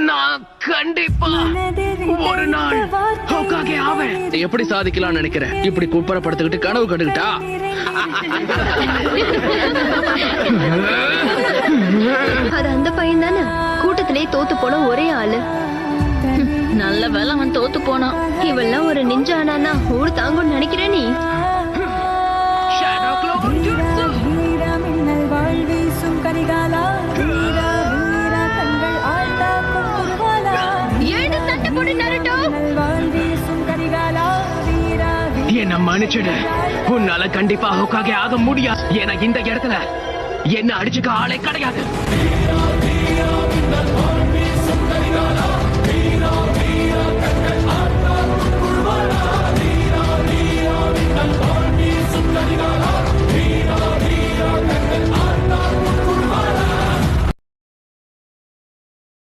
நான் கண்டிப்பா ஒரு நாள் ஹோகாகே ஆவேன். எப்படி சாதிக்கலாம்னு நினைக்கிறேன்? இப்படி குப்பரப்படுத்திக்கிட்டு கனவு கண்டுகிட்டா? அது அந்த பையன் தானே கூட்டத்திலே தோத்து போன ஒரே ஆளு. நல்ல வேலை அவன் தோத்து போனான். இவெல்லாம் ஒரு நிஞ்சா ஆனானா ஊர் தாங்கும்னு நினைக்கிற நீ? என்ன மன்னிச்சிடு. உன்னால கண்டிப்பா ஹோகாகே ஆக முடியாது. ஏன்னா இந்த இடத்துல என்ன அடிச்சுக்க ஆளே கிடையாது.